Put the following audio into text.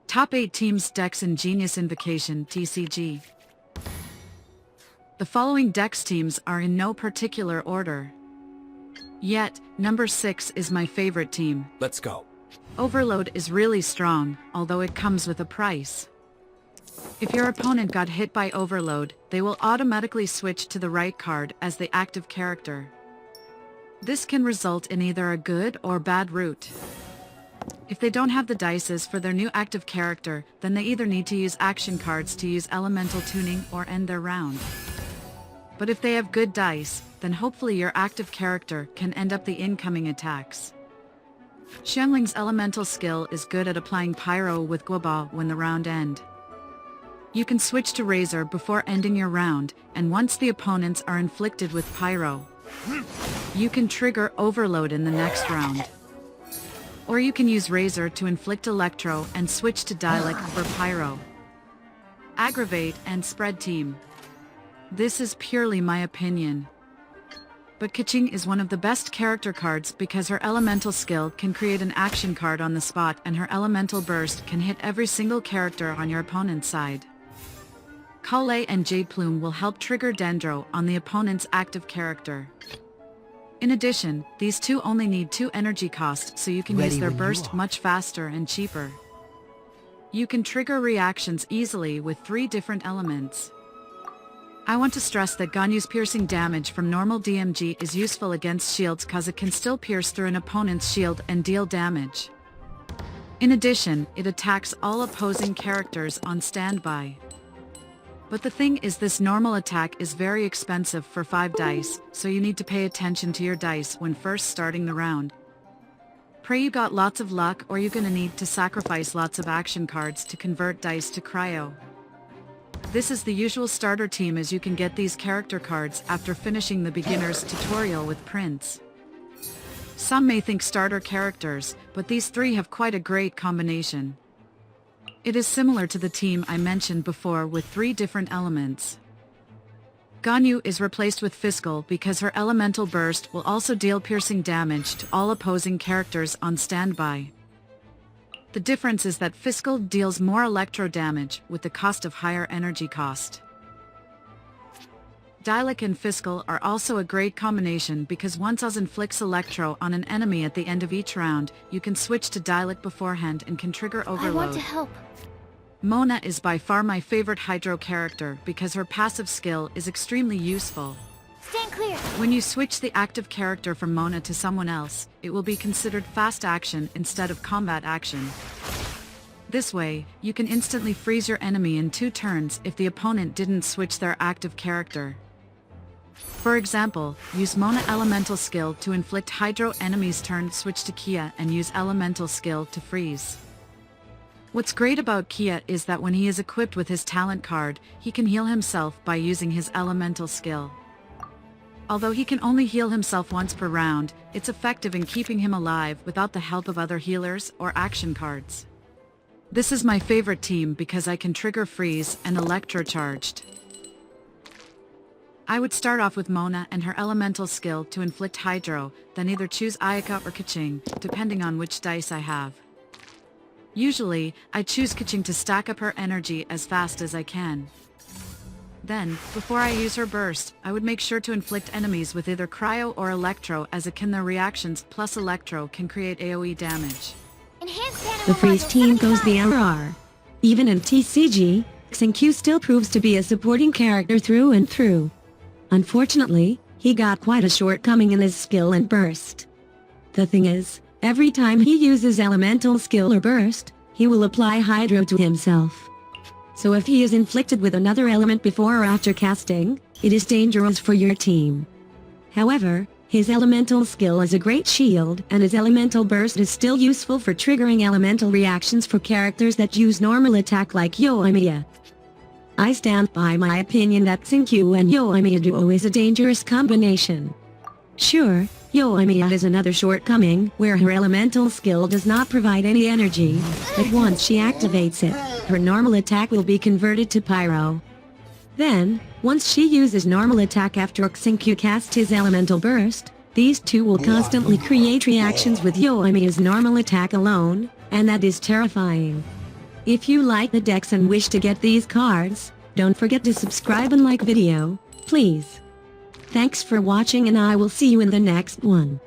Top 8 Teams Decks in Genius Invokation TCG. The following decks teams are in no particular order. Yet, number 6 is my favorite team. Let's go. Overload is really strong, although it comes with a price. If your opponent got hit by Overload, they will automatically switch to the right card as the active character. This can result in either a good or bad route. If they don't have the dices for their new active character, then they either need to use action cards to use elemental tuning or end their round. But if they have good dice, then hopefully your active character can end up the incoming attacks. Xianling's elemental skill is good at applying Pyro with Guoba when the round ends. You can switch to Razor before ending your round, and once the opponents are inflicted with Pyro, you can trigger Overload in the next round. Or you can use Razor to inflict Electro and switch to Dialect for Pyro. Aggravate and Spread Team. This is purely my opinion. But Keqing is one of the best character cards because her elemental skill can create an action card on the spot, and her elemental burst can hit every single character on your opponent's side. Collei and Jade Plume will help trigger Dendro on the opponent's active character. In addition, these two only need 2 energy cost, so you can use their burst much faster and cheaper. You can trigger reactions easily with 3 different elements. I want to stress that Ganyu's piercing damage from normal DMG is useful against shields cause it can still pierce through an opponent's shield and deal damage. In addition, it attacks all opposing characters on standby. But the thing is, this normal attack is very expensive for 5 dice, so you need to pay attention to your dice when first starting the round. Pray you got lots of luck, or you're gonna need to sacrifice lots of action cards to convert dice to cryo. This is the usual starter team, as you can get these character cards after finishing the beginner's tutorial with Prince. Some may think starter characters, but these 3 have quite a great combination. It is similar to the team I mentioned before with 3 different elements. Ganyu is replaced with Fiscal because her elemental burst will also deal piercing damage to all opposing characters on standby. The difference is that Fiscal deals more electro damage with the cost of higher energy cost. Dialect and Fiscal are also a great combination because once Oz inflicts Electro on an enemy at the end of each round, you can switch to Dialect beforehand and can trigger Overload. I want to help. Mona is by far my favorite Hydro character because her passive skill is extremely useful. Stand clear. When you switch the active character from Mona to someone else, it will be considered fast action instead of combat action. This way, you can instantly freeze your enemy in 2 turns if the opponent didn't switch their active character. For example, use Mona elemental skill to inflict Hydro enemies turn, switch to Kia and use elemental skill to freeze. What's great about Kia is that when he is equipped with his talent card, he can heal himself by using his elemental skill. Although he can only heal himself once per round, it's effective in keeping him alive without the help of other healers or action cards. This is my favorite team because I can trigger Freeze and Electro Charged. I would start off with Mona and her elemental skill to inflict Hydro, then either choose Ayaka or Keqing, depending on which dice I have. Usually, I choose Keqing to stack up her energy as fast as I can. Then, before I use her burst, I would make sure to inflict enemies with either Cryo or Electro, as it can their reactions plus Electro can create AoE damage. The freeze team goes the RR. Even in TCG, Keqing still proves to be a supporting character through and through. Unfortunately, he got quite a shortcoming in his skill and burst. The thing is, every time he uses elemental skill or burst, he will apply Hydro to himself. So if he is inflicted with another element before or after casting, it is dangerous for your team. However, his elemental skill is a great shield, and his elemental burst is still useful for triggering elemental reactions for characters that use normal attack like Yoimiya. I stand by my opinion that Keqing and Yoimiya duo is a dangerous combination. Sure, Yoimiya has another shortcoming where her elemental skill does not provide any energy, but once she activates it, her normal attack will be converted to Pyro. Then, once she uses normal attack after Keqing casts his elemental burst, these two will constantly create reactions with Yoimiya's normal attack alone, and that is terrifying. If you like the decks and wish to get these cards, don't forget to subscribe and like video, please. Thanks for watching and I will see you in the next one.